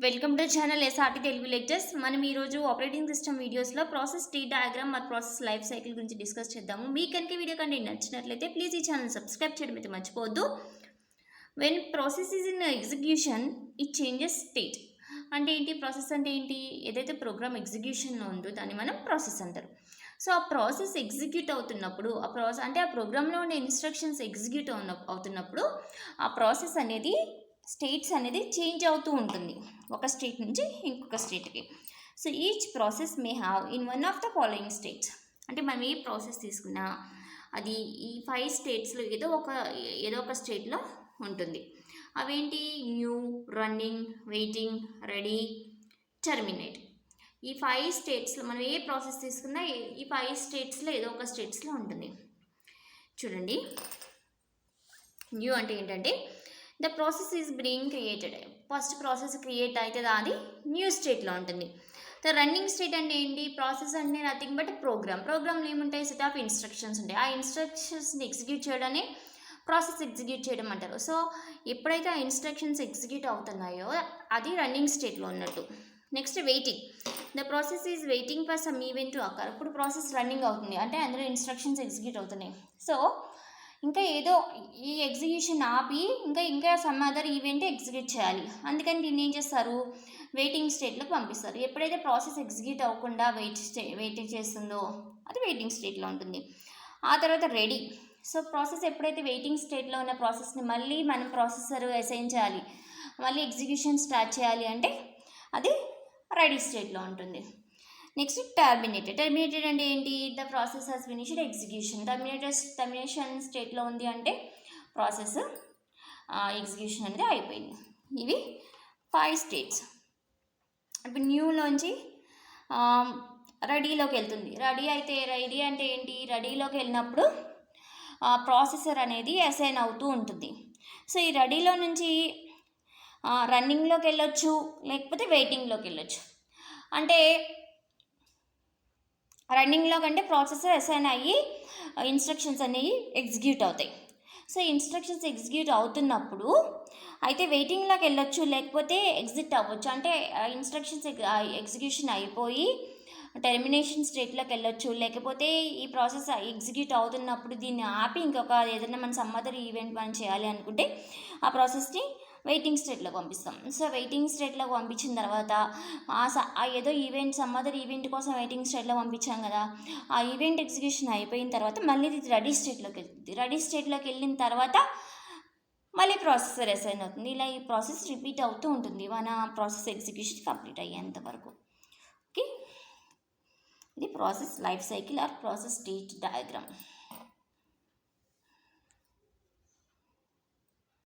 Welcome to channel SRT Telugu Lectures. మనం ఈరోజు operating system వీడియోస్లో ప్రాసెస్ స్టేట్ డయాగ్రామ్ మరియు ప్రాసెస్ లైఫ్ సైకిల్ గురించి డిస్కస్ చేద్దాము. మీకు కనుక వీడియో కంటెంట్ నచ్చినట్లయితే ప్లీజ్ ఈ ఛానల్ సబ్స్క్రైబ్ చేయడం అయితే మర్చిపోవద్దు. When process is in execution it changes state. అంటే ఏంటి ప్రాసెస్ అంటే ఏంటి? ఏదైతే ప్రోగ్రామ్ ఎగ్జిక్యూషన్లో ఉందో దాన్ని మనం ప్రాసెస్ అంటారు. సో ఆ ప్రాసెస్ ఎగ్జిక్యూట్ అవుతున్నప్పుడు ఆ ప్రోగ్రాంలో ఉండే ఇన్స్ట్రక్షన్స్ ఎగ్జిక్యూట్ అవుతున్నప్పుడు ఆ ప్రాసెస్ అనేది స్టేట్స్ అనేది చేంజ్ అవుతూ ఉంటుంది ఒక స్టేట్ నుంచి ఇంకొక స్టేట్కి. So each process may have in one of the following states. అంటే మనం ఏ ప్రాసెస్ తీసుకున్నా అది ఈ 5 స్టేట్స్లో ఏదో ఒక స్టేట్లో ఉంటుంది. అవేంటి? New, running, waiting, ready, terminate. ఈ 5 స్టేట్స్లో మనం ఏ ప్రాసెస్ తీసుకున్నా ఈ 5 స్టేట్స్లో ఏదో ఒక స్టేట్స్లో ఉంటుంది. చూడండి, న్యూ అంటే ఏంటంటే the process is being created. First process create అవుతుంది, అది న్యూ స్టేట్లో ఉంటుంది. ద రన్నింగ్ స్టేట్ అంటే ఏంటి? ప్రాసెస్ అంటే నథింగ్ బట్ ప్రోగ్రామ్లో ఏముంటాయి? సెట్ ఆఫ్ ఇన్స్ట్రక్షన్స్ ఉంటాయి. ఆ ఇన్స్ట్రక్షన్స్ని ఎగ్జిక్యూట్ చేయడాన్ని ప్రాసెస్ ఎగ్జిక్యూట్ చేయడం అంటారు. సో ఎప్పుడైతే ఆ ఇన్స్ట్రక్షన్స్ ఎగ్జిక్యూట్ అవుతున్నాయో అది రన్నింగ్ స్టేట్లో ఉన్నట్టు. Next waiting. The process is waiting for some event to occur. ఇప్పుడు ప్రాసెస్ రన్నింగ్ అవుతుంది అంటే అందులో ఇన్స్ట్రక్షన్స్ ఎగ్జిక్యూట్ అవుతున్నాయి. సో ఇంకా ఏదో ఈ ఎగ్జిక్యూషన్ ఆపి ఇంకా సమ్ అదర్ ఈవెంట్ ఎగ్జిక్యూట్ చేయాలి. అందుకని దీన్ని ఏం చేస్తారు? వెయిటింగ్ స్టేట్లోకి పంపిస్తారు. ఎప్పుడైతే ప్రాసెస్ ఎగ్జిక్యూట్ అవ్వకుండా వెయిట్ చేస్తుందో అది వెయిటింగ్ స్టేట్లో ఉంటుంది. ఆ తర్వాత రెడీ. సో ప్రాసెస్ ఎప్పుడైతే వెయిటింగ్ స్టేట్లో ఉన్న ప్రాసెస్ని మళ్ళీ మనం ప్రాసెసర్ అసైన్ చేయాలి, మళ్ళీ ఎగ్జిక్యూషన్ స్టార్ట్ చేయాలి అంటే అది రెడీ స్టేట్లో ఉంటుంది. Next terminated. టర్మినేటెడ్ అంటే ఏంటి? The process has finished execution. Termination స్టేట్లో ఉంది అంటే ప్రాసెస్ ఎగ్జిక్యూషన్ అనేది అయిపోయింది. ఇవి 5 స్టేట్స్. ఇప్పుడు న్యూలోంచి రెడీలోకి వెళ్తుంది. రెడీ అంటే ఏంటి? రెడీలోకి వెళ్ళినప్పుడు ప్రాసెసర్ అనేది అసైన్ అవుతూ ఉంటుంది. సో ఈ రెడీలో నుంచి రన్నింగ్లోకి వెళ్ళొచ్చు, లేకపోతే వెయిటింగ్లోకి వెళ్ళొచ్చు. అంటే రన్నింగ్లో కంటే ప్రాసెసర్ అసైన్ అయ్యి ఇన్స్ట్రక్షన్స్ అనేవి ఎగ్జిక్యూట్ అవుతాయి. సో ఇన్స్ట్రక్షన్స్ ఎగ్జిక్యూట్ అవుతున్నప్పుడు అయితే వెయిటింగ్లోకి వెళ్ళొచ్చు, లేకపోతే ఎగ్జిట్ అవ్వచ్చు. అంటే ఇన్స్ట్రక్షన్స్ ఎగ్జిక్యూషన్ అయిపోయి టెర్మినేషన్ స్టేట్లోకి వెళ్ళొచ్చు, లేకపోతే ఈ ప్రాసెస్ ఎగ్జిక్యూట్ అవుతున్నప్పుడు దీన్ని ఆపి ఏదైనా మన సమ్ అదర్ ఈవెంట్ మనం చేయాలి అనుకుంటే ఆ ప్రాసెస్ని వెయిటింగ్ స్టేట్లోకి పంపిస్తాం. సో వెయిటింగ్ స్టేట్లోకి పంపించిన తర్వాత ఏదో సమ్ అదర్ ఈవెంట్ కోసం వెయిటింగ్ స్టేట్లో పంపించాం కదా, ఆ ఈవెంట్ ఎగ్జిక్యూషన్ అయిపోయిన తర్వాత మళ్ళీ ఇది రెడీ స్టేట్లోకి వెళ్తుంది. రెడీ స్టేట్లోకి వెళ్ళిన తర్వాత మళ్ళీ ప్రాసెసర్ అసైన్ అవుతుంది. ఇలా ఈ ప్రాసెస్ రిపీట్ అవుతూ ఉంటుంది మన ప్రాసెస్ ఎగ్జిక్యూషన్ కంప్లీట్ అయ్యేంత వరకు. ఓకే, ఇది process life cycle or process state diagram.